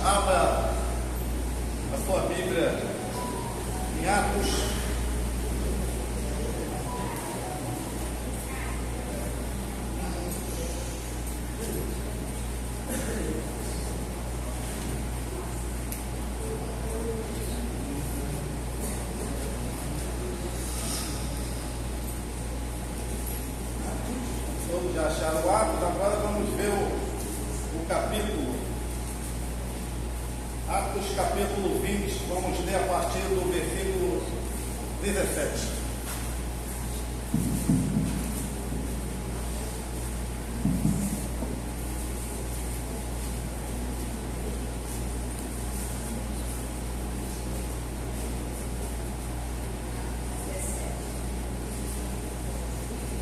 Abra a sua Bíblia em Atos. Todos já acharam o Atos, agora vamos ver o capítulo. Atos capítulo 20, vamos ler a partir do versículo 17.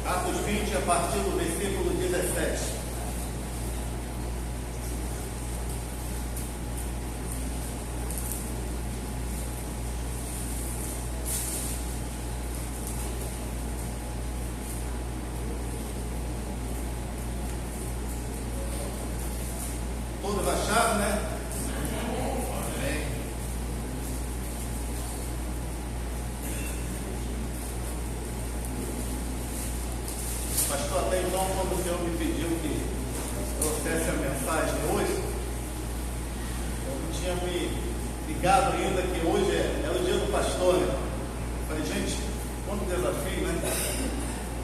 Atos 20, a partir do versículo 17. Todos acharam, né? Amém. Pastor, até então, quando o Senhor me pediu que trouxesse a mensagem hoje, eu não tinha me ligado ainda que hoje é o dia do pastor, né? Eu falei, gente, quanto desafio, né?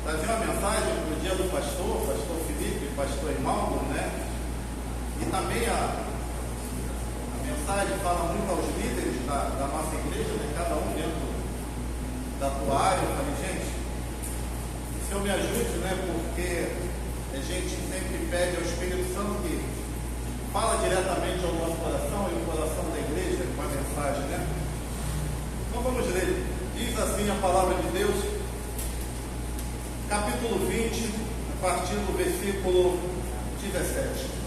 Trazer uma mensagem para o dia do pastor Felipe, pastor Imaldo, né? E também a mensagem fala muito aos líderes da nossa igreja, né? Cada um dentro da tua área. Eu falei, gente, o Senhor me ajude, né? Porque a gente sempre pede ao Espírito Santo que fala diretamente ao nosso coração e ao coração da igreja com a mensagem, né? Então vamos ler. Diz assim a palavra de Deus, capítulo 20, a partir do versículo 17.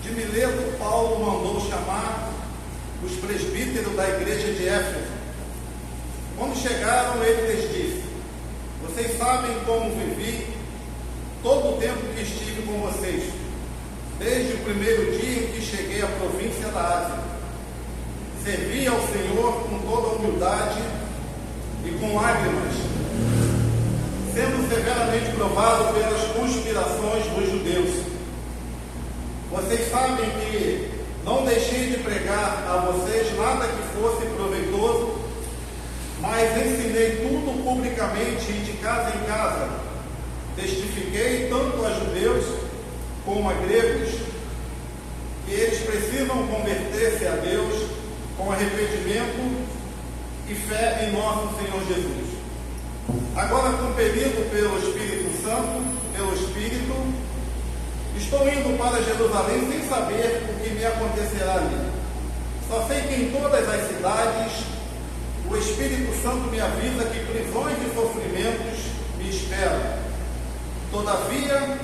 De Mileto, Paulo mandou chamar os presbíteros da igreja de Éfeso. Quando chegaram, ele lhes disse: vocês sabem como vivi todo o tempo que estive com vocês, desde o primeiro dia em que cheguei à província da Ásia. Servi ao Senhor com toda a humildade e com lágrimas, sendo severamente provado pelas conspirações dos judeus. Vocês sabem que não deixei de pregar a vocês nada que fosse proveitoso, mas ensinei tudo publicamente e de casa em casa. Testifiquei tanto a judeus como a gregos que eles precisam converter-se a Deus com arrependimento e fé em nosso Senhor Jesus. Agora, compelido pelo Espírito Santo, pelo Espírito, estou indo para Jerusalém sem saber o que me acontecerá ali. Só sei que em todas as cidades o Espírito Santo me avisa que prisões e sofrimentos me esperam. Todavia,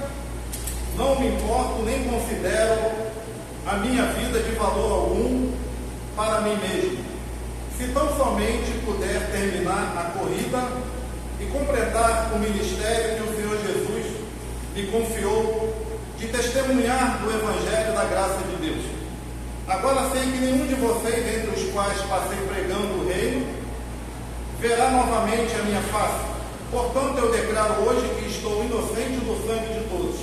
não me importo nem considero a minha vida de valor algum para mim mesmo, se tão somente puder terminar a corrida e completar o ministério que o Senhor Jesus me confiou, de testemunhar do Evangelho da graça de Deus. Agora sei que nenhum de vocês, entre os quais passei pregando o reino, verá novamente a minha face. Portanto, eu declaro hoje que estou inocente do sangue de todos,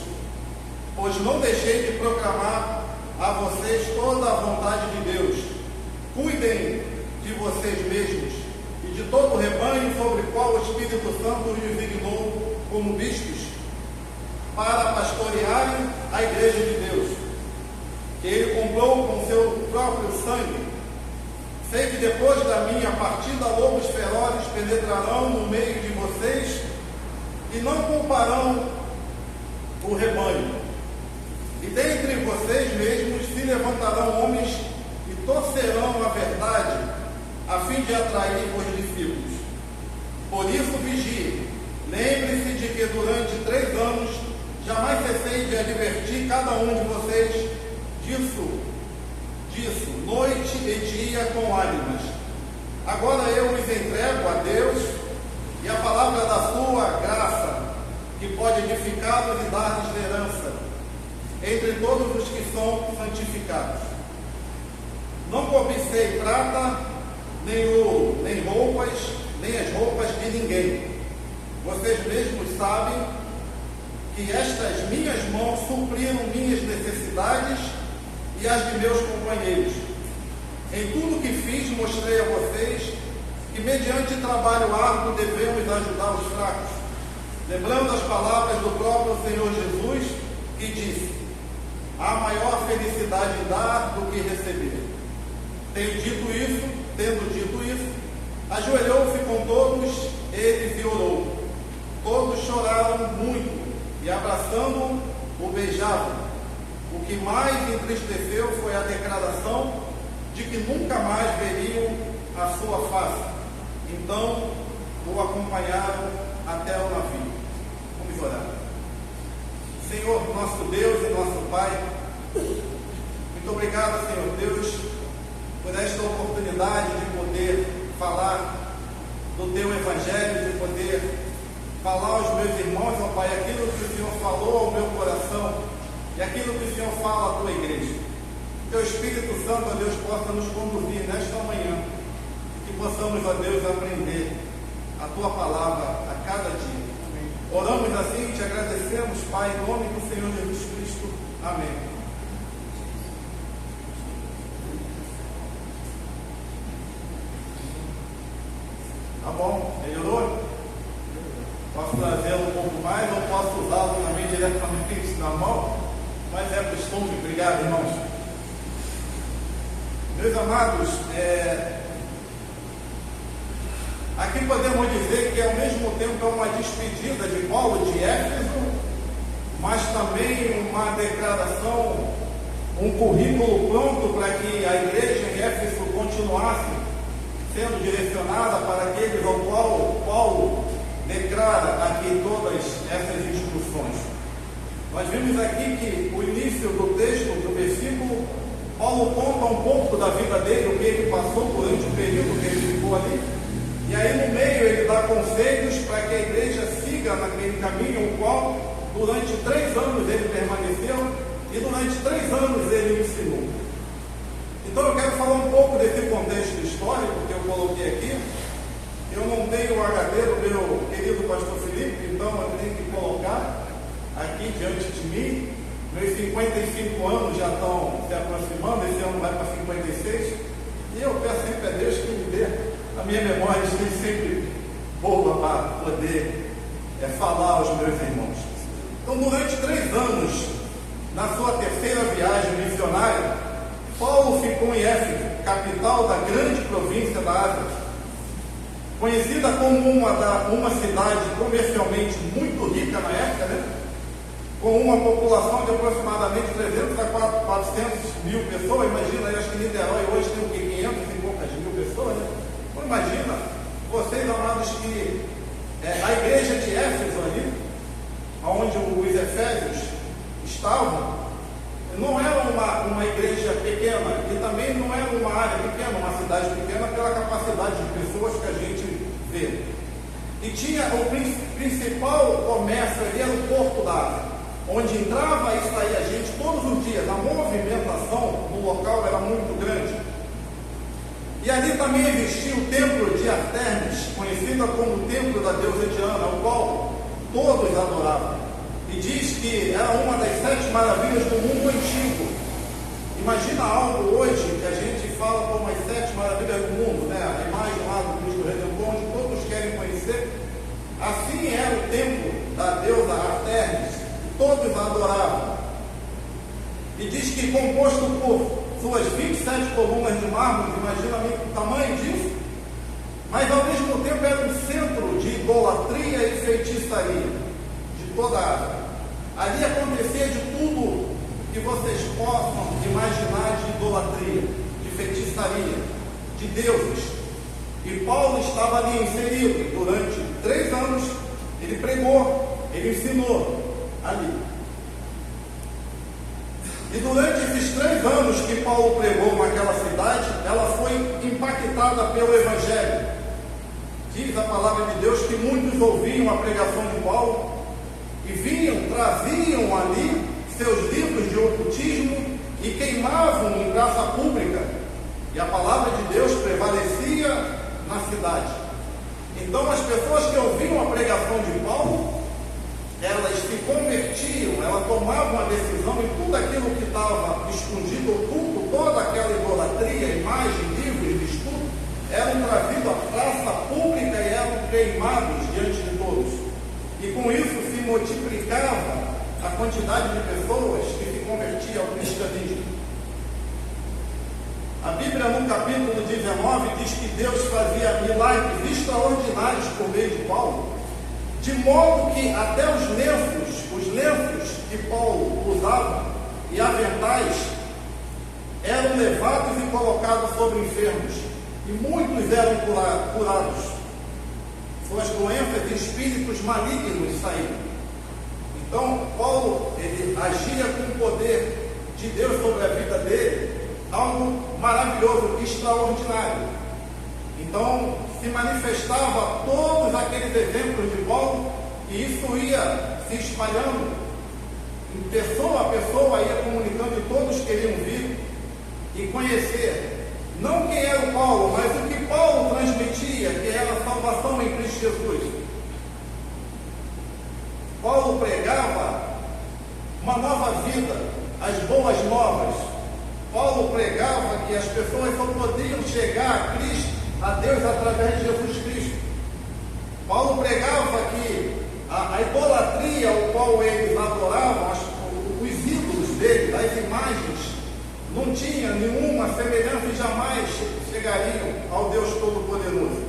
pois não deixei de proclamar a vocês toda a vontade de Deus. Cuidem de vocês mesmos e de todo o rebanho sobre o qual o Espírito Santo os designou como bispos, para pastorearem a igreja de Deus, que ele comprou com seu próprio sangue. Sei que depois da minha partida, lobos ferozes penetrarão no meio de vocês e não pouparão o rebanho. E dentre vocês mesmos se levantarão homens e torcerão a verdade, a fim de atrair os discípulos. Por isso vigie. Lembre-se de que durante 3 anos jamais cessei de advertir cada um de vocês disso, noite e dia com lágrimas. Agora eu os entrego a Deus e a palavra da sua graça, que pode edificá-los e dar-lhes herança entre todos os que são santificados. Não cobicei prata, nem ouro, nem roupas, nem as roupas de ninguém. Vocês mesmos sabem que estas minhas mãos supriram minhas necessidades e as de meus companheiros. Em tudo que fiz, mostrei a vocês que, mediante trabalho árduo, devemos ajudar os fracos, lembrando as palavras do próprio Senhor Jesus, que disse: há maior felicidade em dar do que receber. Tendo dito isso, ajoelhou-se com todos eles e orou. Todos choraram muito e, abraçando-o, o beijavam. O que mais entristeceu foi a declaração de que nunca mais veriam a sua face. Então o acompanharam até o navio. Vamos orar. Senhor, nosso Deus e nosso Pai, muito obrigado, Senhor Deus, por esta oportunidade de poder falar do Teu Evangelho, de poder falar aos meus irmãos, ó Pai, aquilo que o Senhor falou ao meu coração e aquilo que o Senhor fala à Tua igreja. Teu Espírito Santo, ó Deus, possa nos conduzir nesta manhã, que possamos, ó Deus, aprender a Tua palavra a cada dia. Amém. Oramos assim e te agradecemos, Pai, em nome do Senhor Jesus Cristo. Amém. Tá bom? Melhorou? Posso trazê-lo um pouco mais ou posso usá-lo também diretamente na mão? Mas é costume. Obrigado, irmãos. Meus amados, aqui podemos dizer que ao mesmo tempo é uma despedida de Paulo de Éfeso, mas também uma declaração, um currículo pronto para que a igreja em Éfeso continuasse sendo direcionada para aqueles ao qual Paulo declara aqui todas essas instruções. Nós vimos aqui que o início do texto, do versículo, Paulo conta um pouco da vida dele, o que ele passou durante o período que ele ficou ali, e aí no meio ele dá conselhos para que a igreja siga naquele caminho, o qual durante 3 anos ele permaneceu e durante 3 anos ele ensinou. Então eu quero falar um pouco desse contexto histórico que eu coloquei aqui. Eu não tenho o HD do meu querido pastor Felipe, então eu tenho que colocar aqui diante de mim. Meus 55 anos já estão se aproximando, esse ano vai para 56, e eu peço sempre a Deus que me dê a minha memória esteja sempre boa para poder falar aos meus irmãos. Então, durante 3 anos, na sua terceira viagem missionária, Paulo ficou em Éfeso, capital da grande província da Ásia, conhecida como uma cidade comercialmente muito rica na época, né? Com uma população de aproximadamente 300 a 400 mil pessoas. Imagina, acho que Niterói hoje tem o que? 500 e poucas mil pessoas, né? Então imagina, vocês amados, que a igreja de Éfeso ali, onde os efésios estavam, não era uma igreja pequena, e também não era uma área pequena, uma cidade pequena, pela capacidade de pessoas que a gente vê. E tinha o principal comércio ali, era o Porto da Ásia, onde entrava e saía gente todos os dias. A movimentação no local era muito grande. E ali também existia o templo de Artemis, conhecida como o templo da deusa Diana, o qual todos adoravam. E diz que era uma das 7 maravilhas do mundo antigo. Imagina algo hoje que a gente fala como as 7 maravilhas do mundo, né? A imagem lá do Cristo Redentor, onde todos querem conhecer. Assim era o templo da deusa Artemis, todos adoravam. E diz que composto por suas 27 colunas de mármore, imagina o tamanho disso, mas ao mesmo tempo era um centro de idolatria e feitiçaria de toda a Ásia. Ali acontecia de tudo que vocês possam imaginar de idolatria, de feitiçaria, de deuses. E Paulo estava ali inserido durante 3 anos. Ele pregou, ele ensinou ali. E durante esses 3 anos que Paulo pregou naquela cidade, ela foi impactada pelo Evangelho. Diz a palavra de Deus que muitos ouviam a pregação de Paulo e traziam ali seus livros de ocultismo e queimavam em praça pública E a palavra de Deus prevalecia na cidade. Então as pessoas que ouviam a pregação de Paulo, elas se convertiam, elas tomavam a decisão e tudo aquilo que estava escondido, oculto, toda aquela idolatria, imagem, livros, estudo, eram trazidos à praça pública e eram queimados diante de todos. E com isso se multiplicava a quantidade de pessoas que se convertiam ao cristianismo. A Bíblia, no capítulo 19, diz que Deus fazia milagres extraordinários por meio de Paulo, de modo que até os lenços que Paulo usava e aventais eram levados e colocados sobre enfermos, e muitos eram curados. Suas doenças e espíritos malignos saíram. Então, Paulo, ele agia com o poder de Deus sobre a vida dele, algo maravilhoso, extraordinário. Então, se manifestava todos aqueles exemplos de Paulo, e isso ia se espalhando, em pessoa a pessoa ia comunicando, e todos queriam vir e conhecer, não quem era o Paulo, mas o que Paulo transmitia, que era a salvação em Cristo Jesus. Paulo pregava uma nova vida, as boas novas. Paulo pregava que as pessoas só podiam chegar a Cristo, a Deus, através de Jesus Cristo. Paulo pregava que a idolatria ao qual eles adoravam, os ídolos dele, as imagens, não tinha nenhuma semelhança e jamais chegariam ao Deus Todo-Poderoso.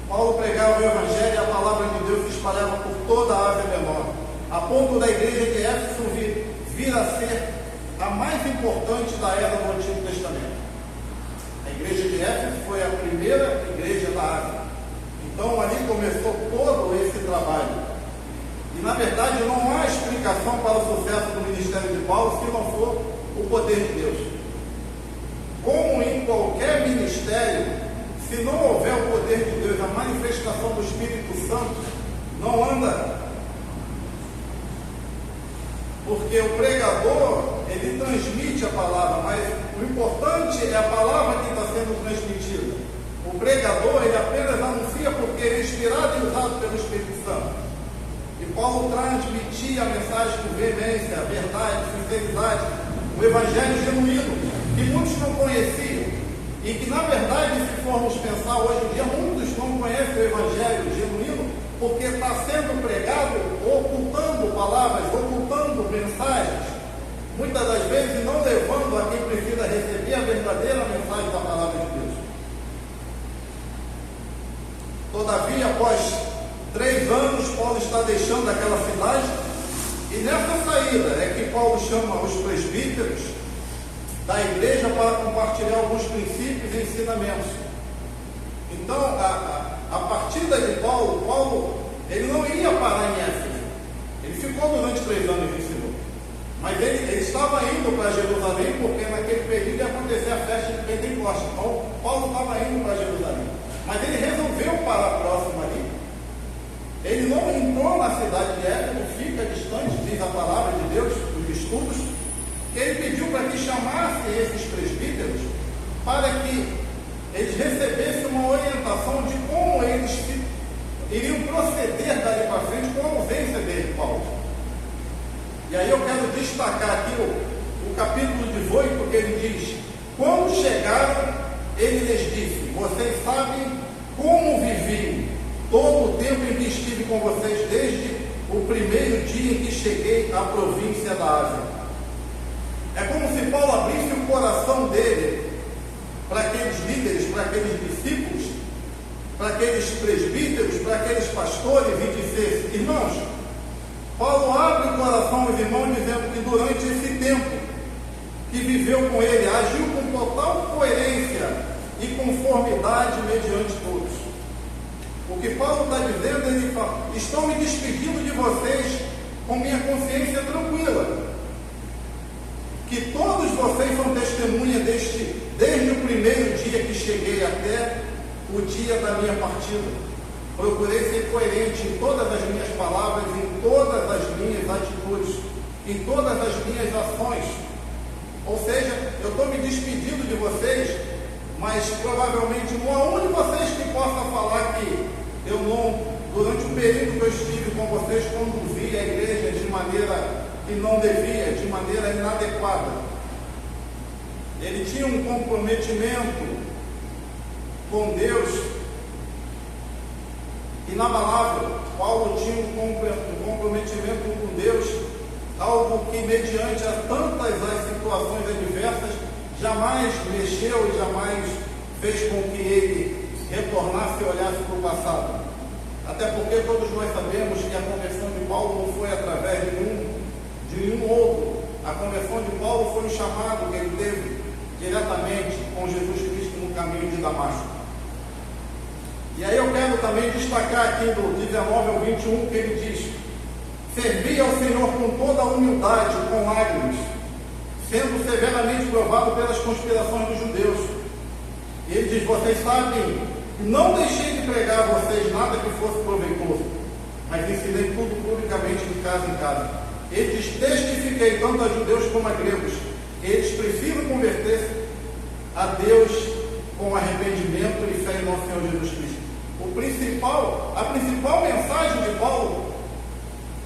Paulo pregava o Evangelho e a palavra de Deus se espalhava por toda a Ásia Menor, a ponto da igreja de Éfeso vir a ser a mais importante da era do Antigo Testamento. A igreja de Éfeso foi a primeira igreja da Ásia. Então ali começou todo esse trabalho. E na verdade não há explicação para o sucesso do ministério de Paulo se não for o poder de Deus. Como em qualquer ministério, se não houver o poder de Deus, a manifestação do Espírito Santo não anda. Porque o pregador, ele transmite a palavra, mas o importante é a palavra que está sendo transmitida. O pregador, ele apenas anuncia porque ele é inspirado e usado pelo Espírito Santo. E Paulo transmitia a mensagem com veemência, a verdade, sinceridade, o Evangelho genuíno, que muitos não conheciam. E que, na verdade, se formos pensar hoje em dia, muitos não conhecem o Evangelho genuíno, porque está sendo pregado, ocultando palavras, ocultando mensagens, muitas das vezes não levando a quem precisa receber a verdadeira mensagem da palavra de Deus. Todavia, após 3 anos, Paulo está deixando aquela cidade, e nessa saída é que Paulo chama os presbíteros da igreja para compartilhar alguns princípios e ensinamentos. Então, a partida de Paulo, ele não iria parar em Éfeso. Ele ficou durante 3 anos e ensinou. Mas ele estava indo para Jerusalém, porque naquele período ia acontecer a festa de Pentecostes. Então, Paulo estava indo para Jerusalém. Mas ele resolveu parar próximo ali. Ele não entrou na cidade de Éfeso, fica distante, diz a palavra de Deus, dos estudos, que ele pediu para que chamasse esses presbíteros para que eles recebessem uma orientação de como eles iriam proceder dali para frente com a ausência dele, Paulo. E aí eu quero destacar aqui o capítulo 18, que ele diz: quando chegaram, ele lhes disse: vocês sabem como vivi todo o tempo em que estive com vocês, desde o primeiro dia em que cheguei à província da Ásia. É como se Paulo abrisse o coração dele para aqueles líderes, para aqueles discípulos, para aqueles presbíteros, para aqueles pastores, e dissesse: irmãos, Paulo abre o coração aos irmãos dizendo que durante esse tempo que viveu com ele, agiu com total coerência e conformidade mediante todos. O que Paulo está dizendo, ele fala: estou me despedindo de vocês com minha consciência tranquila, que todos vocês são testemunha desde o primeiro dia que cheguei até o dia da minha partida. Procurei ser coerente em todas as minhas palavras, em todas as minhas atitudes, em todas as minhas ações. Ou seja, eu estou me despedindo de vocês, mas provavelmente não há um de vocês que possa falar que eu não, durante o período que eu estive com vocês, conduzi a igreja de maneira que não devia, de maneira inadequada. Ele tinha um comprometimento com Deus inabalável. Paulo tinha um comprometimento com Deus, algo que, mediante a tantas as situações adversas, jamais mexeu e jamais fez com que ele retornasse e olhasse para o passado. Até porque todos nós sabemos que a conversão de Paulo não foi através de nenhum outro. A conversão de Paulo foi um chamado que ele teve diretamente com Jesus Cristo no caminho de Damasco. E aí eu quero também destacar aqui do 19 ao 21 que ele diz: servi ao Senhor com toda a humildade, com lágrimas, sendo severamente provado pelas conspirações dos judeus. E ele diz: vocês sabem, não deixei de pregar a vocês nada que fosse proveitoso, mas ensinei tudo publicamente de casa em casa. Ele diz: testifiquei tanto a judeus como a gregos, eles precisam converter-se a Deus com arrependimento e fé em nosso Senhor Jesus Cristo. A principal mensagem de Paulo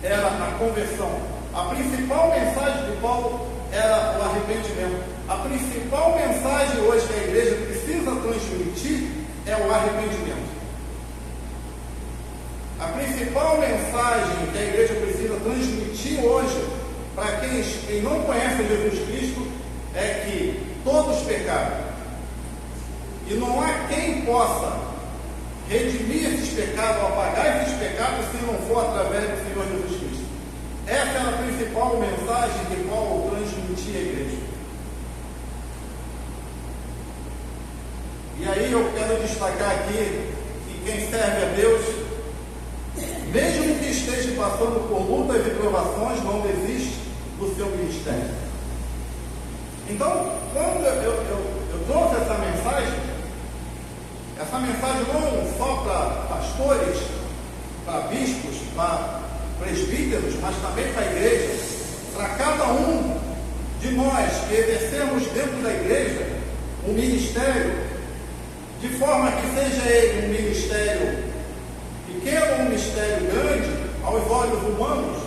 era a conversão. A principal mensagem de Paulo era o arrependimento. A principal mensagem hoje que a igreja precisa transmitir é o arrependimento. A principal mensagem que a igreja precisa transmitir hoje para quem não conhece Jesus Cristo é que todos pecaram. E não há quem possa redimir esses pecados, ou apagar esses pecados, se não for através do Senhor Jesus Cristo. Essa é a principal mensagem que Paulo transmitia à igreja. E aí eu quero destacar aqui que quem serve a Deus, mesmo que esteja passando por lutas e provações, não desiste do seu ministério. Então, quando eu trouxe essa mensagem não só para pastores, para bispos, para presbíteros, mas também para a igreja, para cada um de nós que exercemos dentro da igreja um ministério, de forma que seja ele um ministério pequeno ou um ministério grande, aos olhos humanos,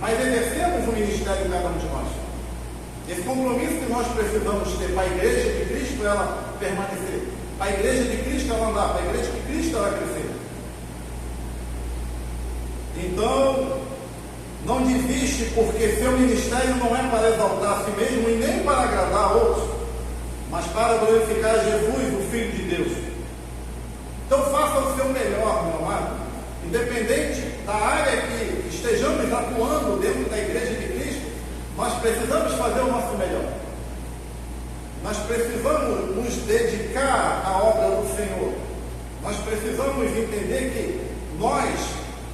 mas exercemos um ministério em cada um de nós. Esse compromisso que nós precisamos ter para a igreja de Cristo, ela permanecer, para a igreja de Cristo ela andar, para a igreja de Cristo ela crescer. Então, não desiste, porque seu ministério não é para exaltar a si mesmo e nem para agradar a outros, mas para glorificar Jesus, o Filho de Deus. Então faça o seu melhor, meu amado, independente da área que estejamos atuando dentro da igreja de Cristo, nós precisamos fazer o nosso melhor. Nós precisamos nos dedicar à obra do Senhor. Nós precisamos entender que nós,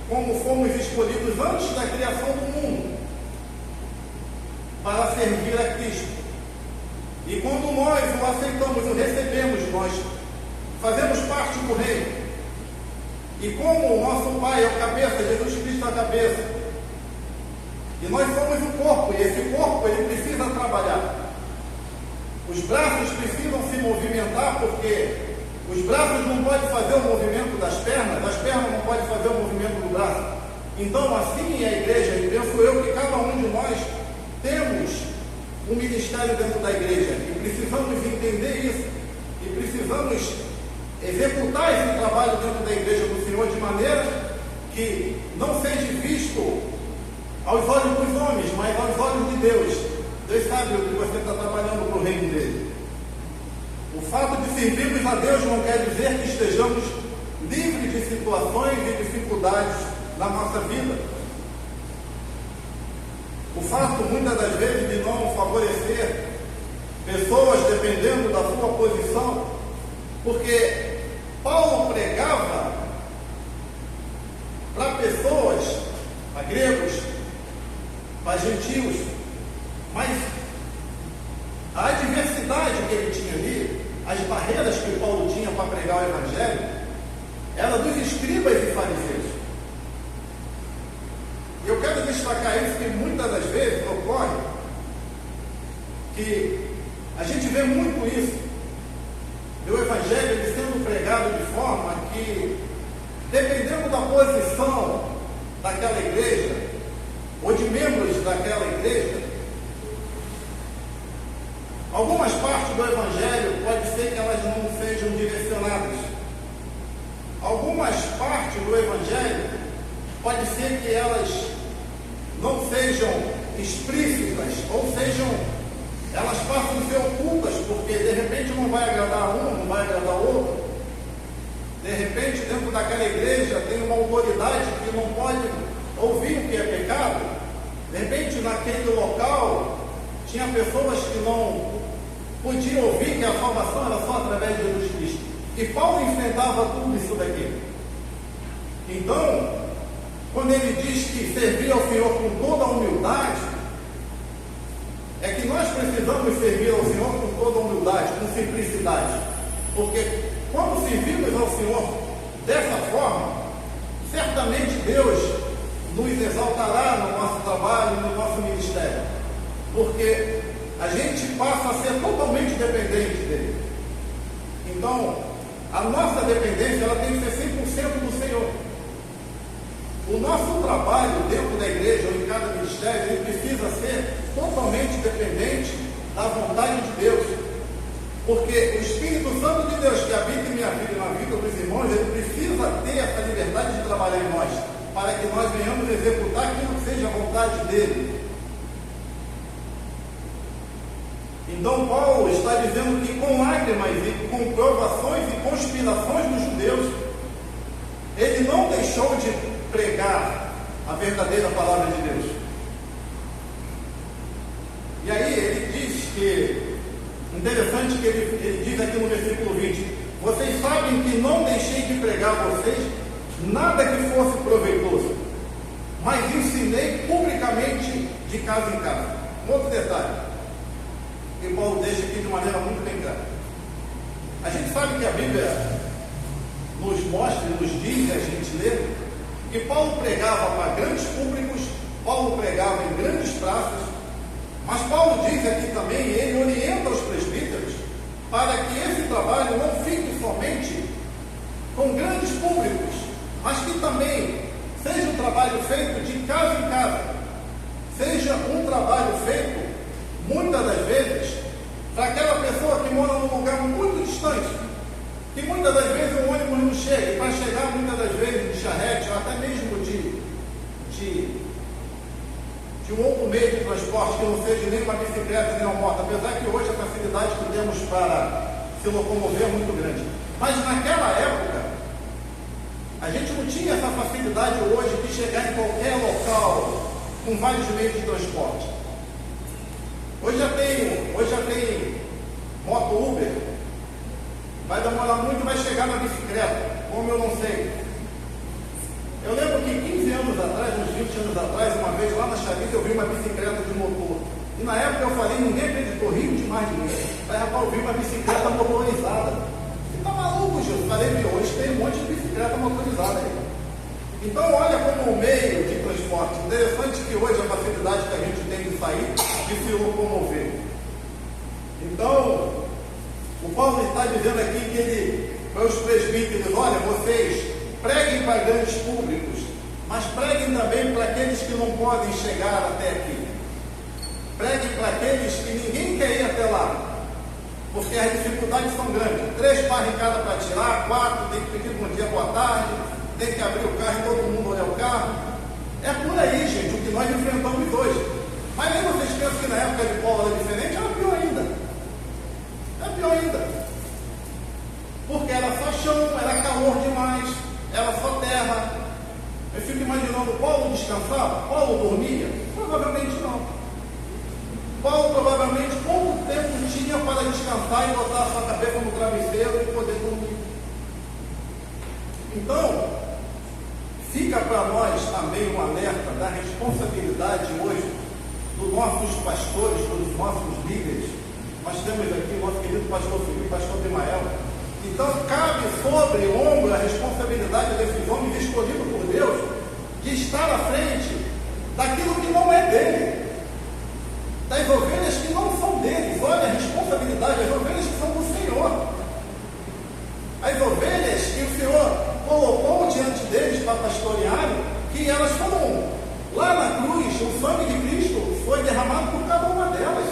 como fomos escolhidos antes da criação do mundo, para servir a Cristo. E quando nós o aceitamos, o recebemos, nós fazemos parte do reino. E como o nosso Pai é o cabeça, Jesus Cristo é a cabeça, e nós somos o corpo, e esse corpo ele precisa trabalhar. Os braços precisam se movimentar, porque os braços não podem fazer o movimento das pernas, as pernas não podem fazer o movimento do braço. Então, assim é a igreja, e penso eu que cada um de nós temos um ministério dentro da igreja, e precisamos entender isso, e precisamos executar esse trabalho dentro da igreja do Senhor, de maneira que não seja visto aos olhos dos homens, mas aos olhos de Deus. Deus sabe o que você está trabalhando para o reino dele. O fato de servirmos a Deus não quer dizer que estejamos livres de situações e dificuldades na nossa vida. O fato, muitas das vezes, de não favorecer pessoas dependendo da sua posição, porque Paulo pregava para pessoas, para gregos, para gentios, mas a adversidade que ele tinha ali, as barreiras que Paulo tinha para pregar o Evangelho, era dos escribas e fariseus. E eu quero destacar isso, que muitas das vezes ocorre que vê muito isso. E o Evangelho ele sendo pregado de forma que, dependendo da posição daquela igreja, ou de membros daquela igreja, algumas partes do Evangelho pode ser que elas não sejam direcionadas. Algumas partes do Evangelho pode ser que elas não sejam explícitas, ou sejam, elas passam a ser ocultas, porque de repente não vai agradar um, não vai agradar outro. De repente, dentro daquela igreja tem uma autoridade que não pode ouvir o que é pecado. De repente, naquele local, tinha pessoas que não podiam ouvir que a salvação era só através de Jesus Cristo. E Paulo enfrentava tudo isso daqui. Então, quando ele diz que servir ao Senhor com toda a humildade, é que nós precisamos servir ao Senhor com toda a humildade, com simplicidade. Porque quando servimos ao Senhor dessa forma, certamente Deus nos exaltará no nosso trabalho, no nosso ministério. Porque a gente passa a ser totalmente dependente dele. Então, a nossa dependência ela tem que ser 100% do Senhor. O nosso trabalho dentro da igreja ou em cada ministério, ele precisa ser totalmente dependente da vontade de Deus. Porque o Espírito Santo de Deus que habita em minha vida e na vida dos irmãos, ele precisa ter essa liberdade de trabalhar em nós, para que nós venhamos executar aquilo que seja a vontade dele. Então Paulo está dizendo que com lágrimas e com provações e conspirações dos judeus, ele não deixou de pregar a verdadeira palavra de Deus. E aí ele diz que, interessante que ele diz aqui no versículo 20, vocês sabem que não deixei de pregar a vocês nada que fosse proveitoso, mas ensinei publicamente de casa em casa. Um outro detalhe, que Paulo deixa aqui de maneira muito bem clara. A gente sabe que a Bíblia nos mostra e nos diz, a gente lê, que Paulo pregava para grandes públicos, Paulo pregava em grandes praças, mas Paulo diz aqui também, e ele orienta os presbíteros, para que esse trabalho não fique somente com grandes públicos, mas que também seja um trabalho feito de casa em casa, seja um trabalho feito, muitas das vezes, para aquela pessoa que mora num lugar muito distante, que muitas das vezes o ônibus não chega, e para chegar muitas das vezes de charrete, ou até mesmo de um outro meio de transporte que não seja nem uma bicicleta, nem uma moto, apesar que hoje a facilidade que temos para se locomover é muito grande. Mas naquela época, a gente não tinha essa facilidade hoje de chegar em qualquer local com vários meios de transporte. Hoje já tem moto Uber, vai demorar muito, vai chegar na bicicleta, como eu não sei. Eu lembro que 15 anos atrás, uns 20 anos atrás, uma vez lá na Chaves, eu vi uma bicicleta de motor. E na época eu falei, ninguém acreditou, rio demais de mim. Aí, rapaz, eu vi uma bicicleta motorizada. Você tá maluco, Gil? Eu falei, hoje tem um monte de bicicleta motorizada aí. Então, olha como um meio de transporte. Interessante que hoje a facilidade que a gente tem de sair, de se locomover. Então, o Paulo está dizendo aqui que ele, para os presbíteros, olha, vocês preguem para grandes públicos, mas preguem também para aqueles que não podem chegar até aqui. Preguem para aqueles que ninguém quer ir até lá, porque as dificuldades são grandes. 3 barricadas para tirar, 4, tem que pedir bom dia, boa tarde, tem que abrir o carro e todo mundo olhar o carro. É por aí, gente, o que nós enfrentamos hoje. Mas nem vocês pensam que na época de Paulo era diferente, era pior ainda. É pior ainda. Porque era só chão, era calor demais, era só terra. Eu fico imaginando, Paulo descansava? Paulo dormia? Provavelmente não. Paulo provavelmente pouco tempo tinha para descansar e botar a sua cabeça no travesseiro e poder dormir. Então, fica para nós também um alerta da responsabilidade hoje dos nossos pastores, dos nossos líderes. Nós temos aqui o nosso querido pastor Felipe, pastor Bimael. Então, cabe sobre o ombro a responsabilidade desses homens escolhidos por Deus de estar à frente daquilo que não é dele, das ovelhas que não são deles. Olha a responsabilidade propriedade, as ovelhas que são do Senhor. As ovelhas que o Senhor colocou diante deles para pastorearem, que elas foram lá na cruz, o sangue de Cristo foi derramado por cada uma delas.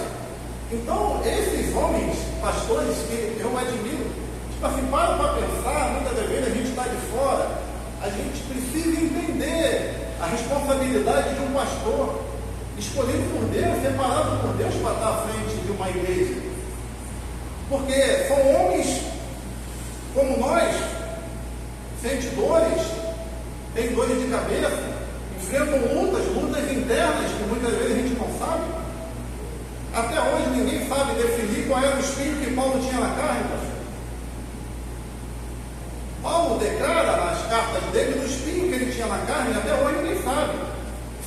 Então, esses homens, pastores que eu admiro, tipo assim, para pensar, muitas das vezes a gente está de fora, a gente precisa entender a responsabilidade de um pastor, escolhido por Deus, separado por Deus para estar à frente de uma igreja. Porque são homens como nós, sentem dores, têm dores de cabeça, enfrentam lutas internas que muitas vezes a gente não sabe. Até hoje ninguém sabe definir qual era o espinho que Paulo tinha na carne. Paulo declara nas cartas dele do espinho que ele tinha na carne, até hoje ninguém sabe.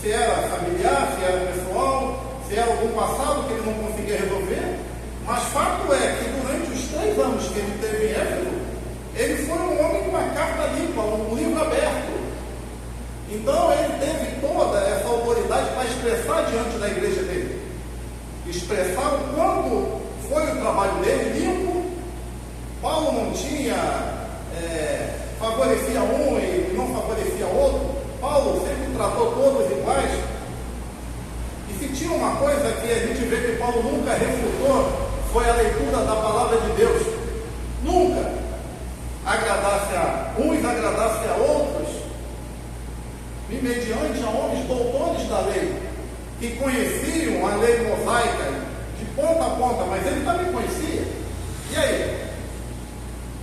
Se era familiar, se era pessoal, se era algum passado que ele não conseguia resolver. Mas fato é que durante os 3 anos que ele teve em Éfeso, ele foi um homem com uma carta limpa, um livro aberto. Então ele teve toda essa autoridade para expressar diante da igreja dele. Expressar o quanto foi o trabalho dele limpo. Paulo não tinha, favorecia um e não favorecia outro. Paulo sempre tratou todos iguais. E se tinha uma coisa que a gente vê que Paulo nunca refutou, foi a leitura da palavra de Deus. Nunca agradasse a uns, agradasse a outros, e mediante a homens doutores da lei, que conheciam a lei mosaica de ponta a ponta, mas ele também conhecia. E aí?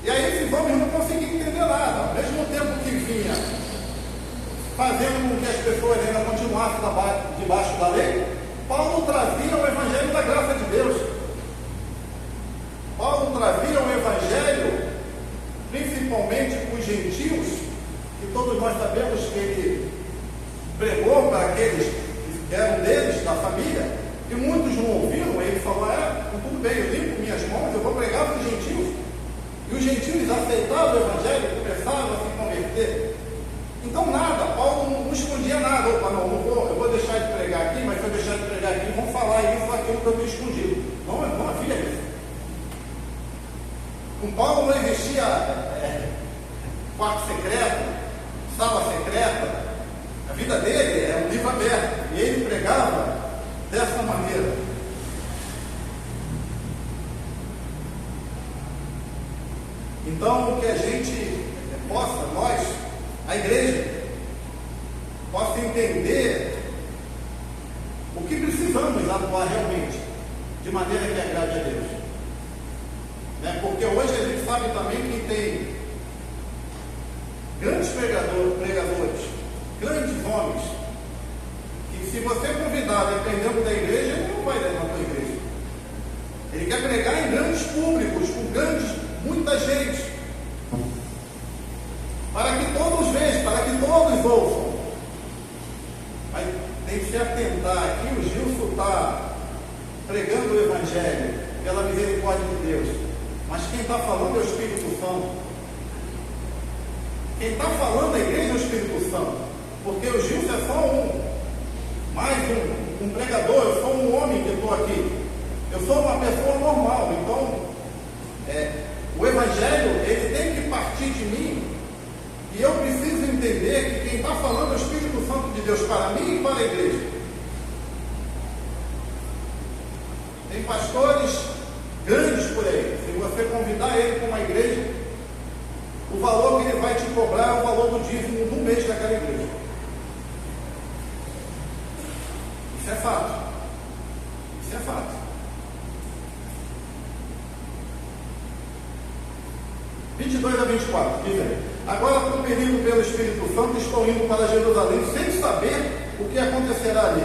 E aí esses homens não conseguiam entender nada. Ao mesmo tempo que vinha fazendo com que as pessoas ainda continuassem debaixo da lei, Paulo trazia o evangelho da graça de Deus. Paulo trazia o evangelho principalmente para os gentios, que todos nós sabemos que ele pregou para aqueles que eram deles, da família, e muitos não ouviram. Ele falou: tudo bem, eu limpo minhas mãos, eu vou pregar para os gentios. E os gentios aceitavam o evangelho, começavam a se converter. Então nada, Paulo não escondia nada. Opa, eu vou deixar de pregar aqui, mas se eu deixar de pregar aqui, vão falar isso, aquilo que eu tenho escondido. Não havia isso. Com Paulo não existia quarto secreto, sala secreta. A vida dele é um livro aberto. E ele pregava dessa maneira. Então, que a gente possa, nós, a igreja, possa entender o que precisamos atuar realmente, de maneira que agrade a Deus. Porque hoje a gente sabe também que tem grandes pregadores, grandes homens, que se você convidar, dependendo da igreja, ele não vai na tua igreja. Ele quer pregar em grandes públicos, com muita gente, para que todos vejam, para que todos ouçam. Mas tem que se atentar aqui, o Gilson está pregando o evangelho pela misericórdia de Deus. Mas quem está falando é o Espírito Santo. Quem está falando da igreja é o Espírito Santo. Porque o Gilson é só mais um pregador, eu sou um homem que estou aqui. Eu sou uma pessoa normal. Então, o Evangelho, ele tem que partir de mim. E eu preciso entender que quem está falando é o Espírito Santo de Deus para mim e para a igreja. Tem pastores grandes por aí. Se você convidar ele para uma igreja, o valor que ele vai te cobrar é o valor do dízimo do mês daquela igreja. Isso é fato. Isso é fato. 22 a 24, diz aí: agora, compelido pelo Espírito Santo, estou indo para Jerusalém, sem saber o que acontecerá ali.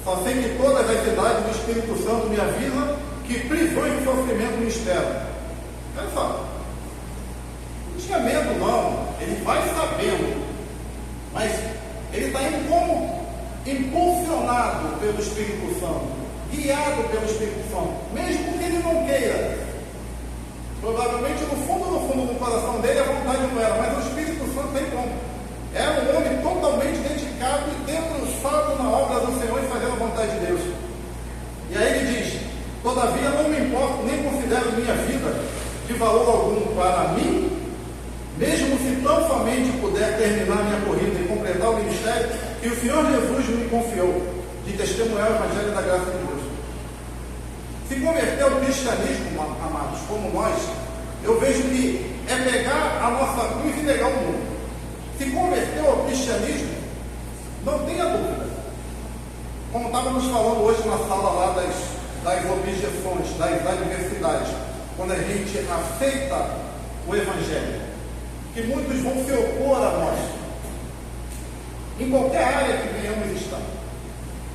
Só sei que todas as cidades do Espírito Santo me avisam que prisões e sofrimento me esperam. Olha só, não tinha medo não, ele vai sabendo, mas ele está indo como impulsionado pelo Espírito Santo, guiado pelo Espírito Santo, mesmo que ele não queira. Provavelmente no fundo do coração dele a vontade não era, mas o Espírito Santo tem como. Era um homem totalmente dedicado e debruçado na obra do Senhor e fazendo a vontade de Deus. E aí ele diz: todavia não me importo, nem considero que o Senhor Jesus me confiou de testemunhar o Evangelho da graça de Deus. Se converter ao cristianismo, amados, como nós, eu vejo que é pegar a nossa cruz e negar o mundo. Se converter ao cristianismo, não tenha dúvida. Como estávamos falando hoje na sala lá das objeções, das adversidades, quando a gente aceita o Evangelho, que muitos vão se opor a nós, em qualquer área que venhamos estar.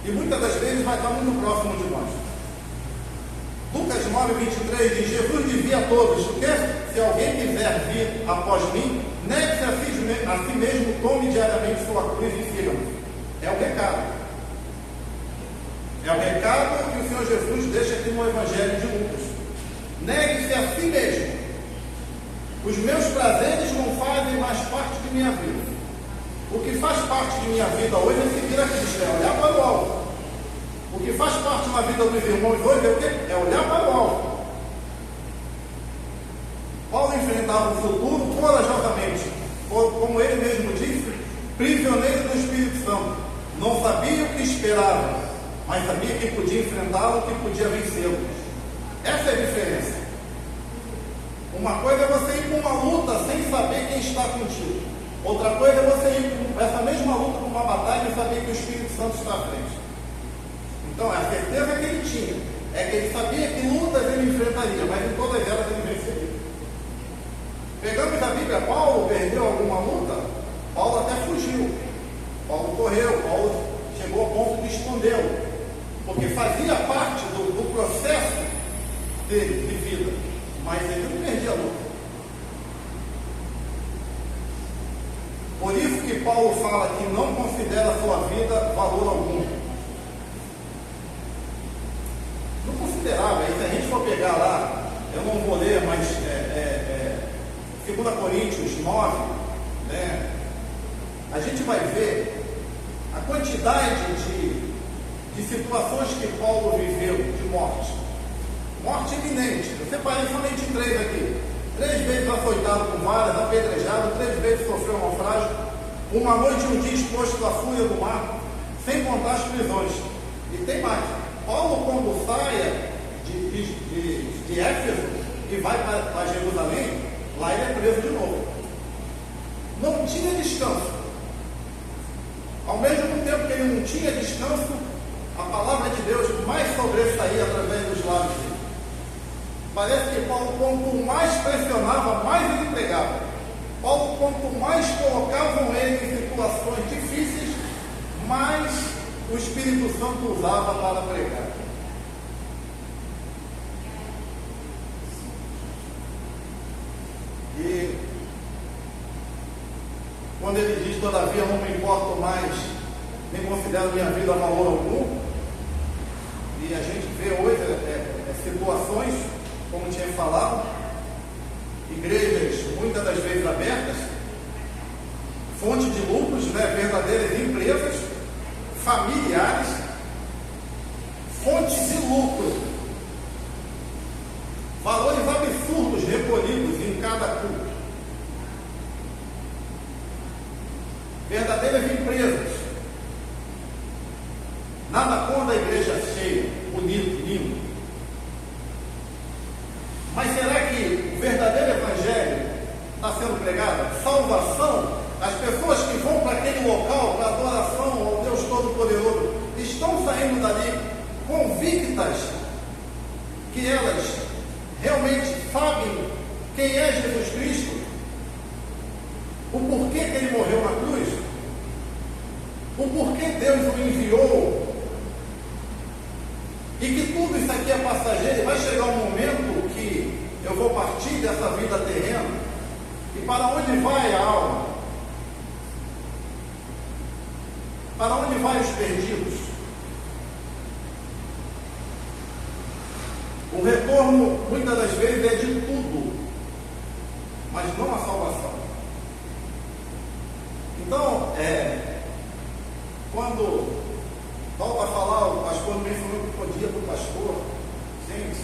E muitas das vezes vai estar muito próximo de nós. Lucas 9:23 diz: Jesus dizia a todos que se alguém quiser vir após mim, negue-se a si mesmo, tome diariamente sua cruz e siga-me. É o recado. É o recado que o Senhor Jesus deixa aqui no Evangelho de Lucas. Negue-se a si mesmo. Os meus prazeres não fazem mais parte de minha vida. O que faz parte de minha vida hoje é seguir a Cristo, é olhar para o alto. O que faz parte na vida dos irmãos hoje é o quê? É olhar para o alto. Paulo enfrentava o futuro corajosamente, como ele mesmo disse, prisioneiro do Espírito Santo. Não sabia o que esperava, mas sabia que podia enfrentá-lo, que podia vencê-lo. Essa é a diferença. Uma coisa é você ir com uma luta sem saber quem está contigo. Outra coisa é você ir com essa mesma luta, com uma batalha, e saber que o Espírito Santo está à frente. Então, a certeza que ele tinha é que ele sabia que lutas ele enfrentaria, mas em todas elas ele venceria. Pegamos a Bíblia, Paulo perdeu alguma luta? Paulo até fugiu. Paulo correu, Paulo chegou ao ponto de escondê-lo, porque fazia parte do processo dele de vida, mas ele não perdia a luta. Por isso que Paulo fala que não considera a sua vida valor algum. Não considerava. E se a gente for pegar lá, eu não vou ler, mas 2 Coríntios 9, né, a gente vai ver a quantidade de situações que Paulo viveu de morte. Morte iminente. Eu separei somente 3 aqui. 3 vezes açoitado com varas, apedrejado, 3 vezes sofreu naufrágio, uma noite e um dia exposto à fúria do mar, sem contar as prisões. E tem mais. Paulo, quando sai de Éfeso e vai para Jerusalém, lá ele é preso de novo. Não tinha descanso. Ao mesmo tempo que ele não tinha descanso, a palavra de Deus mais sobressaía através dos lábios dele. Parece que Paulo, quanto mais pressionava, mais ele pregava. Paulo, quanto mais colocavam ele em situações difíceis, mais o Espírito Santo usava para pregar. E quando ele diz: todavia não me importo mais, nem considero minha vida valor algum, e a gente vê hoje situações, como tinha falado, igrejas muitas das vezes abertas, fonte de lucros, né, verdadeiras empresas, familiares, fontes de lucro, valores absurdos recolhidos em cada culto, verdadeiras empresas. Nada contra a igreja cheia, bonito, lindo. Mas será que o verdadeiro evangelho está sendo pregado? Salvação? As pessoas que vão para aquele local para adoração ao Deus Todo-Poderoso estão saindo dali convictas que elas realmente sabem quem é Jesus Cristo, o porquê que ele morreu na cruz, o porquê Deus o enviou, e que tudo isso aqui é passageiro, e vai chegar um momento que eu vou partir dessa vida terrena, e para onde vai a alma? Para onde vai os perdidos? O retorno, muitas das vezes, é de tudo, mas não a salvação. Então, quando volta a falar, o pastor mencionou que podia para o pastor, gente,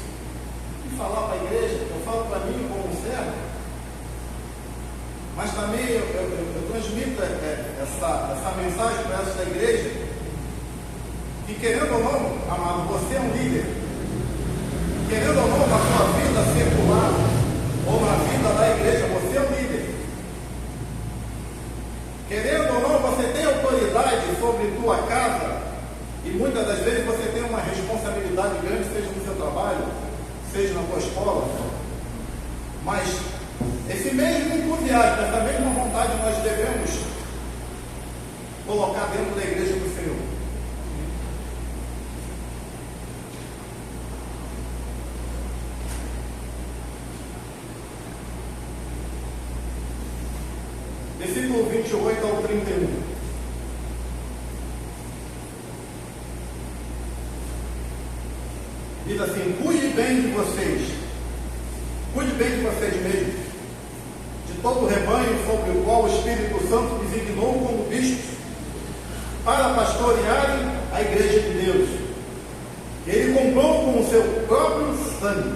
e falar para a igreja, eu falo para mim como servo, mas também eu transmito transmito essa mensagem para essa igreja, que querendo ou não, amado, você é um líder. Querendo ou não, na sua vida secular, ou na vida da igreja, você é um líder. Querendo ou não, você tem autoridade sobre tua casa, e muitas das vezes você tem uma responsabilidade grande, seja no seu trabalho, seja na tua escola. Mas esse mesmo entusiasmo, essa mesma vontade nós devemos colocar dentro da igreja do Senhor. Versículo 28 ao 31. Diz assim: cuide bem de vocês mesmos, de todo o rebanho sobre o qual o Espírito Santo designou como bispos, para pastorearem a igreja de Deus, que Ele comprou com o seu próprio sangue.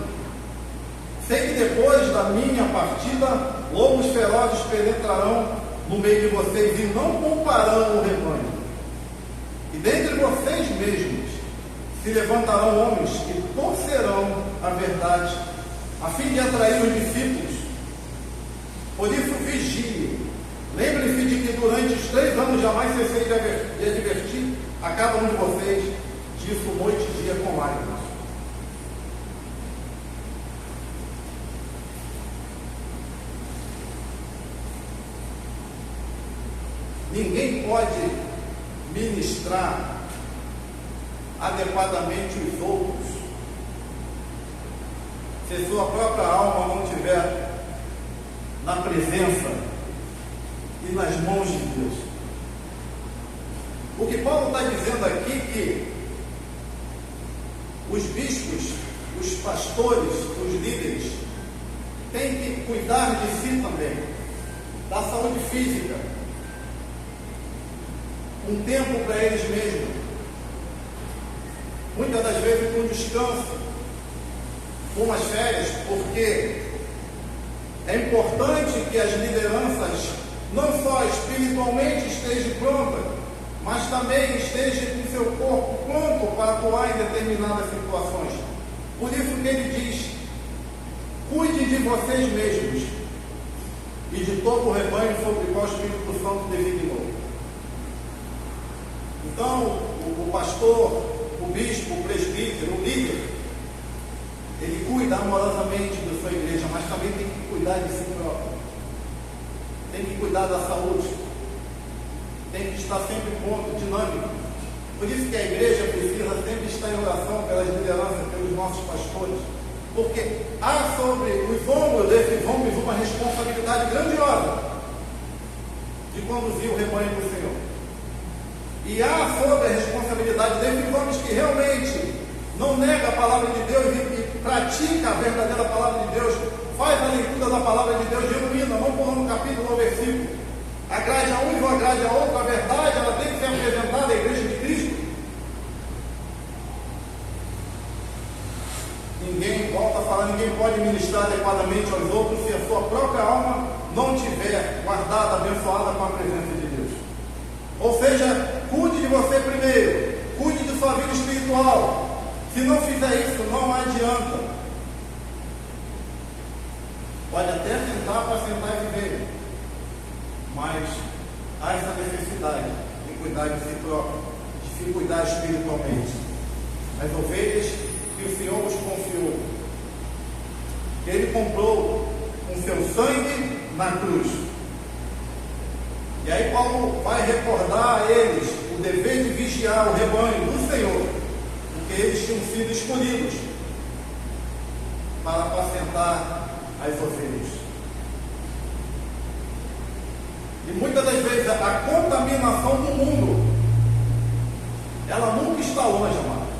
Sei que depois da minha partida, lobos ferozes penetrarão no meio de vocês e não pouparão o rebanho. E dentre vocês mesmos se levantarão homens que torcerão a verdade, a fim de atrair os discípulos. Por isso vigie. Lembre-se de que durante os 3 anos jamais cessei de advertir a cada um de vocês disso noite e dia com lágrimas. Ninguém pode ministrar adequadamente os outros se sua própria alma não estiver na presença e nas mãos de Deus. O que Paulo está dizendo aqui é que os bispos, os pastores, os líderes têm que cuidar de si também, da saúde física, um tempo para eles mesmos, muitas das vezes com descanso, com umas férias, porque é importante que as lideranças não só espiritualmente estejam prontas, mas também estejam com seu corpo pronto para atuar em determinadas situações. Por isso que ele diz: cuide de vocês mesmos e de todo o rebanho sobre o qual o Espírito Santo designou. Então, o pastor, o bispo, o presbítero, o líder, ele cuida amorosamente da sua igreja, mas também tem que cuidar de si próprio. Tem que cuidar da saúde. Tem que estar sempre pronto, dinâmico. Por isso que a igreja precisa sempre estar em oração pelas lideranças, pelos nossos pastores. Porque há sobre os ombros desses homens uma responsabilidade grandiosa de conduzir o rebanho do Senhor. E há sobre a responsabilidade desses homens que realmente não nega a palavra de Deus e pratica a verdadeira palavra de Deus, faz a leitura da palavra de Deus genuína, não pulando um capítulo ou versículo, agrade a um e não agrade a outro. A verdade, ela tem que ser apresentada à igreja de Cristo. Ninguém, volta a falar, ninguém pode ministrar adequadamente aos outros se a sua própria alma não tiver guardada, abençoada com a presença de Deus. Ou seja, cuide de você primeiro, cuide de sua vida espiritual. Se não fizer isso, não adianta. Pode até tentar para sentar e viver, mas há essa necessidade de cuidar de si próprio, de se cuidar espiritualmente. As ovelhas que o Senhor nos confiou, que Ele comprou com seu sangue na cruz. E aí Paulo vai recordar a eles o dever de vigiar o rebanho do Senhor, porque eles tinham sido escolhidos para apacentar as ovelhas. E muitas das vezes a contaminação do mundo, ela nunca está longe, amado.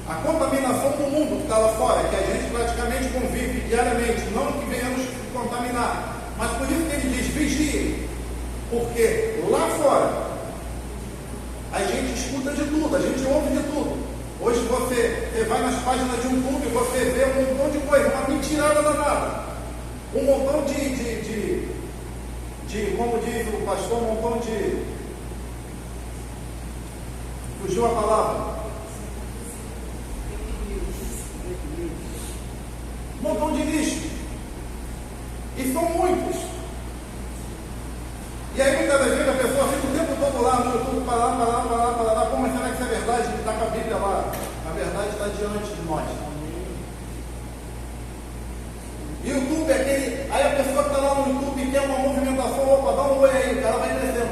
A contaminação do mundo que está lá fora, que a gente praticamente convive diariamente, não que venhamos se contaminar, mas por isso que ele diz: vigie, porque lá fora a gente escuta de tudo, a gente ouve de tudo. Hoje você vai nas páginas de YouTube e você vê um montão de coisa, uma mentirada danada, um montão de como diz o pastor, um montão de... Fugiu a palavra. Um montão de lixo. E são muitos. E aí muitas das vezes a pessoa fica o tempo todo lá no YouTube, para lá, como será que isso é verdade? Está com a Bíblia lá. A verdade está diante de nós. YouTube é aquele. Aí a pessoa que está lá no YouTube e quer uma movimentação, opa, dá um oi aí, o cara vai crescendo.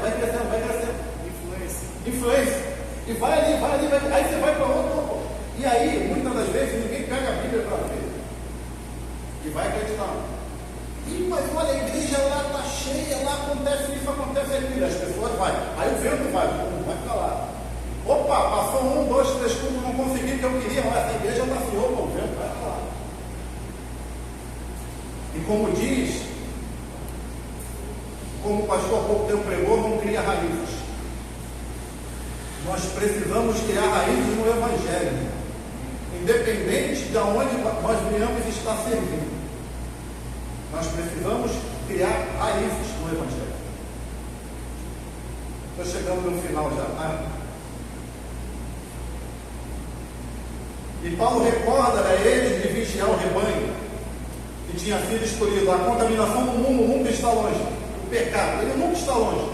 Influência. E vai ali. Aí você vai para outro. E aí, muitas das vezes, ninguém pega a Bíblia para ver. E vai acreditar. Mas olha, a igreja lá está cheia, lá acontece isso, acontece aquilo. As pessoas vai. Aí o vento vai ficar lá. Opa, passou 1, 2, 3 cultos, não consegui o que eu queria, mas essa igreja está assim, opa, o vento vai ficar lá. E como diz, como o pastor há pouco tempo pregou, não cria raízes. Nós precisamos criar raízes no Evangelho, independente de onde nós venhamos estar servindo. Nós precisamos criar raízes no Evangelho. Estou chegando no final já, tá? E Paulo recorda a eles de vigiar o rebanho que tinha sido escolhido. A contaminação do mundo nunca está longe. O pecado, ele nunca está longe.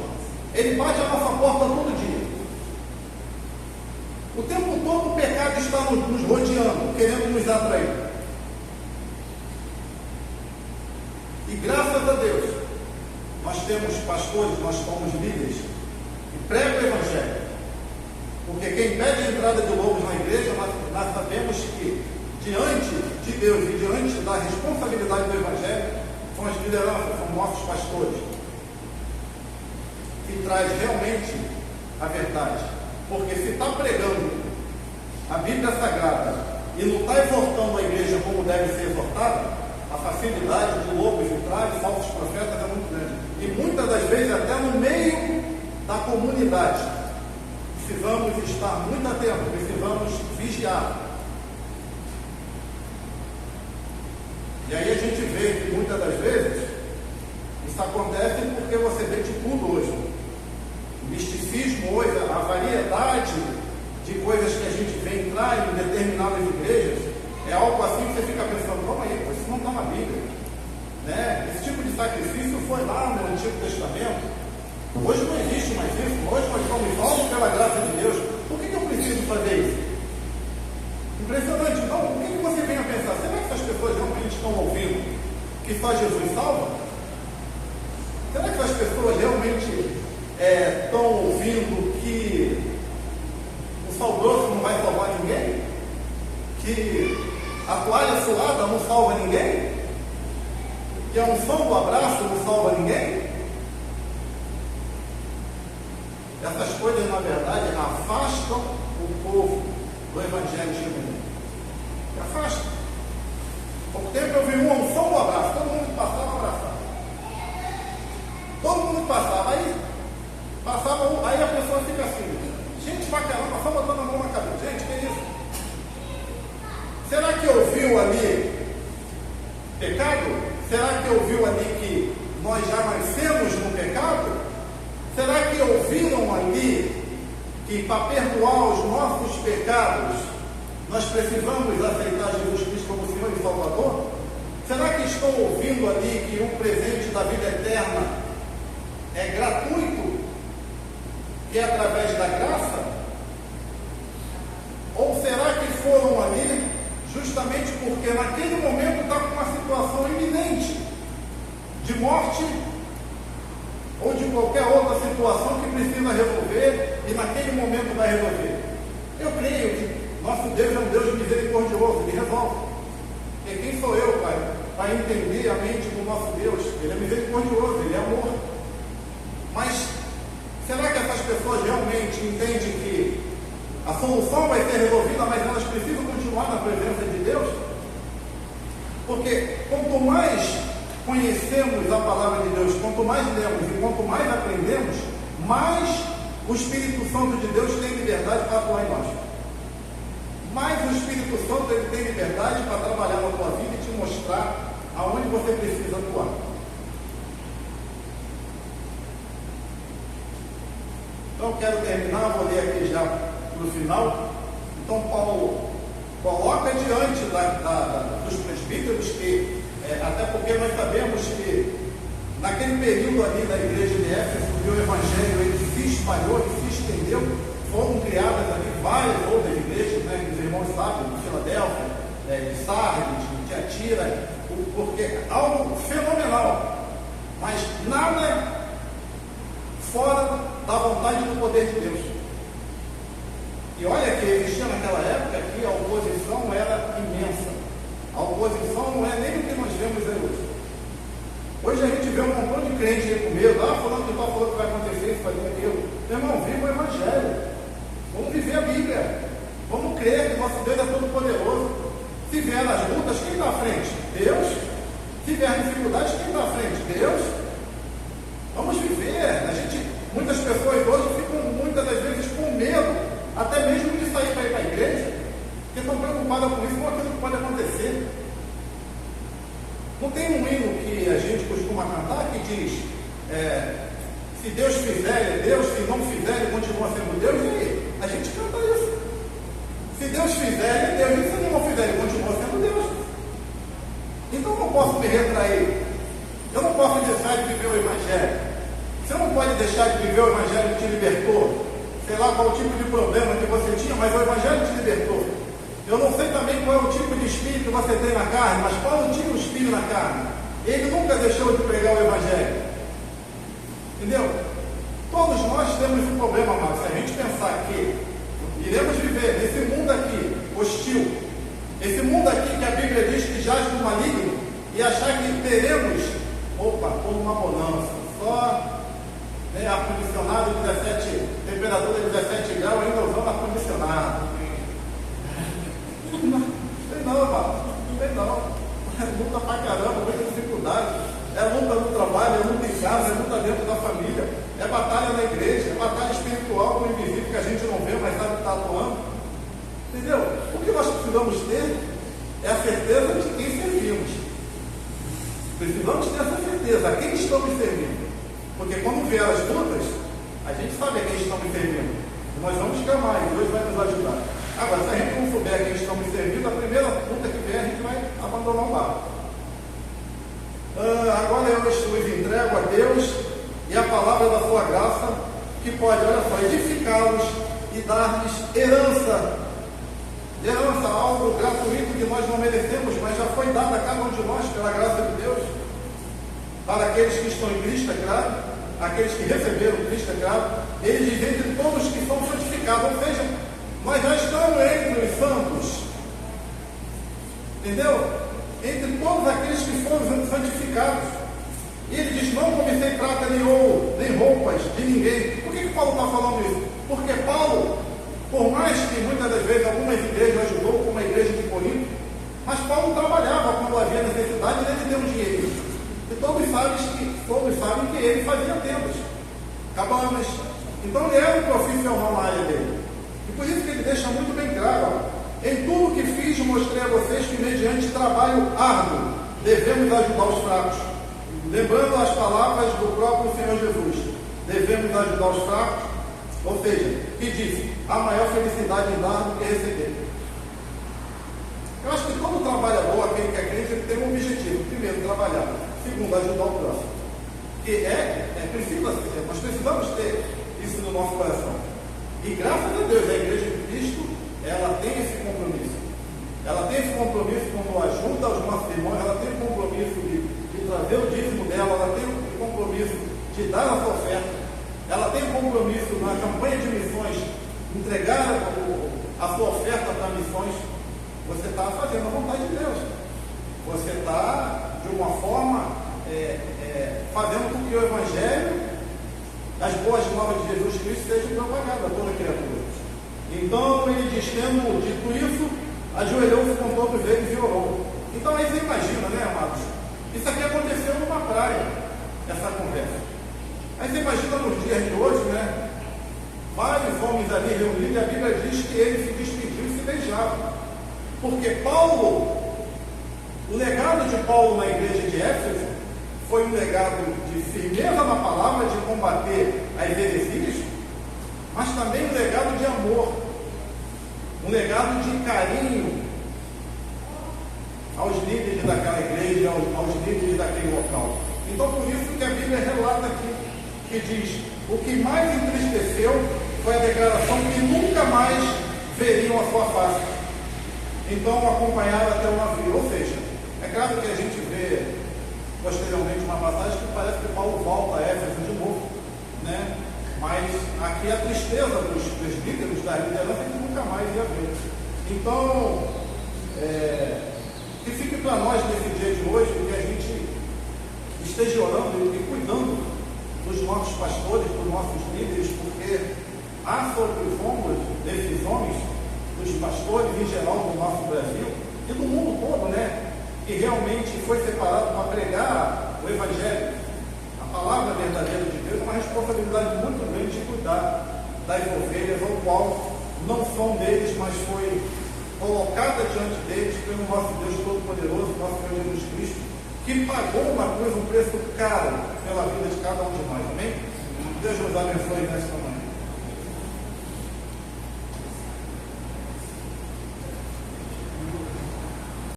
Ele bate a nossa porta todo dia. O tempo todo o pecado está nos rodeando, querendo nos atrair. E graças a Deus, nós temos pastores, nós somos líderes que pregam o Evangelho. Porque quem pede a entrada de lobos na igreja, nós sabemos que diante de Deus e diante da responsabilidade do Evangelho, são as lideranças, são nossos pastores, que traz realmente a verdade. Porque se está pregando a Bíblia Sagrada e não está exortando a igreja como deve ser exortada, a facilidade de lobos entrar e falsos profetas é muito grande. E muitas das vezes até no meio da comunidade. Precisamos estar muito atentos, precisamos vigiar. E aí a gente vê que muitas das vezes isso acontece porque você vê de tudo hoje. O misticismo hoje, a variedade de coisas que a gente vê entrar em determinadas igrejas, é algo assim que você fica pensando, calma aí, isso não está na Bíblia. Né? Esse tipo de sacrifício foi lá no Antigo Testamento. Hoje não existe mais isso. Hoje nós somos salvos pela graça de Deus. Por que eu preciso fazer isso? Impressionante. Então, o que você vem a pensar? Será que essas pessoas realmente estão ouvindo que só Jesus salva? Será que essas pessoas realmente estão ouvindo que o sal grosso não vai salvar ninguém? Que a toalha suada não salva ninguém? Que a unção do abraço não salva ninguém? Essas coisas, na verdade, afastam o povo do Evangelho genuíno. Afastam. Por pouco tempo eu vi uma unção do abraço, todo mundo passava abraçado. Todo mundo passava, aí a pessoa fica assim, gente pra caramba, só botando a mão na cabeça. Gente, que isso? Será que ouviu ali pecado? Será que ouviu ali que nós já nascemos no pecado? Será que ouviram ali que para perdoar os nossos pecados nós precisamos aceitar Jesus Cristo como Senhor e Salvador? Será que estão ouvindo ali que o presente da vida eterna é gratuito, que é através da graça? Ou será que foram ali justamente porque naquele momento está com uma situação iminente de morte ou de qualquer outra situação que precisa resolver e naquele momento vai resolver? Eu creio que nosso Deus é um Deus misericordioso, Ele resolve. E quem sou eu, Pai, para entender a mente do nosso Deus? Ele é misericordioso, Ele é amor. Mas será que essas pessoas realmente entendem que a solução vai ser resolvida, mas elas precisam continuar na presença de Deus? Porque quanto mais conhecemos a palavra de Deus, quanto mais lemos e quanto mais aprendemos, mais o Espírito Santo de Deus tem liberdade para atuar em nós. Mais o Espírito Santo ele tem liberdade para trabalhar na tua vida e te mostrar aonde você precisa atuar. Então eu quero terminar, vou ler aqui já para o final. Então Paulo coloca diante dos presbíteros que, até porque nós sabemos que naquele período ali da igreja de Éfeso, que o evangelho ele se espalhou, ele se estendeu, foram criadas ali várias outras igrejas, né, que os irmãos sabem, de Filadélfia, de Sardes, de Tiatira, porque algo fenomenal, mas nada fora da vontade do poder de Deus. E olha que existia naquela época que a oposição era imensa. A oposição não é nem o que nós vemos aí hoje. Hoje a gente vê um montão de crente aí com medo, falando que vai acontecer isso, fazer aquilo. Meu irmão, viva o Evangelho. Vamos viver a Bíblia. Vamos crer que nosso Deus é todo poderoso. Se vier nas lutas, quem está à frente? Deus. Se vier dificuldades, quem está à frente? Deus. Vamos viver. Muitas pessoas hoje ficam muitas das vezes com medo, até mesmo de sair para ir para a igreja, porque estão preocupadas com isso, com aquilo que pode acontecer. Não tem um hino que a gente costuma cantar que diz, se Deus fizer, é Deus, se não fizer, ele continua sendo Deus, e aí? A gente canta isso. Se Deus fizer, é Deus, e se ele não fizer, ele continua sendo Deus. Então eu não posso me retrair. Eu não posso deixar de viver o Evangelho. Você não pode deixar de viver o Evangelho que te libertou. Sei lá qual tipo de problema que você tinha, mas o Evangelho te libertou. Eu não sei também qual é o tipo de espírito que você tem na carne, mas Paulo tinha um espírito na carne. Ele nunca deixou de pregar o Evangelho. Entendeu? Todos nós temos um problema, amados. Se a gente pensar que iremos viver nesse mundo aqui, hostil, esse mundo aqui que a Bíblia diz que jaz no maligno, e achar que teremos, por uma bonança, só ar-condicionado, temperatura de 17 graus, ainda usando ar-condicionado. Não tem não, mano. Não tem não. É luta pra caramba, muita dificuldade. É luta no trabalho, é luta em casa, é luta dentro da família. É batalha na igreja, é batalha espiritual com o invisível que a gente não vê, mas sabe que está atuando. Entendeu? O que nós precisamos ter é a certeza de quem servimos. Precisamos ter essa certeza, a quem estamos servindo. Porque quando vier as lutas, a gente sabe a quem estamos servindo. E nós vamos clamar, e Deus vai nos ajudar. Agora, se a gente não souber a quem estamos servindo, a primeira luta que vier, a gente vai abandonar o barco. Agora eu os entrego a Deus e a palavra da sua graça, que pode, olha só, edificá-los e dar-lhes herança. Herança, algo gratuito que nós não merecemos, mas já foi dado a cada um de nós pela graça de Deus. Para aqueles que estão em Cristo, é claro, aqueles que receberam Cristo, é claro, ele diz entre todos que são santificados, ou seja, nós já estamos entre os santos, entendeu? Entre todos aqueles que foram santificados. E ele diz, não comecei prata nem ouro, nem roupas de ninguém. Por que Paulo está falando isso? Porque Paulo, por mais que muitas das vezes algumas igrejas ajudou, como a igreja de Corinto, mas Paulo trabalhava quando havia necessidade de ele ter um dinheirinho. E todos sabem que ele fazia tendas, cabanas. Então ele era um profissional na área dele. E por isso que ele deixa muito bem claro, em tudo que fiz, mostrei a vocês que mediante trabalho árduo, devemos ajudar os fracos. Lembrando as palavras do próprio Senhor Jesus, devemos ajudar os fracos, ou seja, que disse, a maior felicidade em dar do que receber. Eu acho que todo trabalho é bom, aquele que é crente, ele tem um objetivo. Primeiro, trabalhar. Segundo, ajudar o próximo. Que nós precisamos ter isso no nosso coração. E graças a Deus, a Igreja de Cristo, ela tem esse compromisso. Ela tem esse compromisso quando ajuda os nossos irmãos, ela tem o compromisso de trazer o dízimo dela, ela tem o compromisso de dar a sua oferta, ela tem o compromisso na campanha de missões, entregar a sua oferta para missões. Você está fazendo a vontade de Deus. Você está, de uma forma, fazendo com que o Evangelho, as boas novas de Jesus Cristo, sejam propagadas a toda criatura. Então, ele diz, tendo dito isso, ajoelhou-se com todos eles e orou. Então, aí você imagina, né, amados? Isso aqui aconteceu numa praia, essa conversa. Aí você imagina nos dias de hoje, né? Vários homens ali reunidos, e a Bíblia diz que ele se despediu e se beijava. Porque Paulo, o legado de Paulo na igreja de Éfeso foi um legado de firmeza na palavra, de combater as heresias, mas também um legado de amor, um legado de carinho aos líderes daquela igreja, aos líderes daquele local. Então, por isso que a Bíblia relata aqui, que diz: o que mais entristeceu foi a declaração que nunca mais veriam a sua face. Então, acompanharam até o navio. Ou seja, é claro que a gente vê posteriormente uma passagem que parece que Paulo volta a Éfeso de novo, né? Mas aqui a tristeza dos presbíteros, da liderança, que nunca mais ia ver. Então, que fique para nós nesse dia de hoje, que a gente esteja orando e cuidando dos nossos pastores, dos nossos líderes, porque há sobre os ombros desses homens, dos pastores em geral do nosso Brasil e do mundo todo, né? Que realmente foi separado para pregar o Evangelho, a palavra verdadeira de Deus. É uma responsabilidade muito grande de cuidar das ovelhas, ao qual não são deles, mas foi colocada diante deles pelo nosso Deus Todo-Poderoso, nosso Senhor Jesus Cristo, que pagou uma coisa, um preço caro pela vida de cada um de nós. Amém? Deus nos abençoe nesta manhã.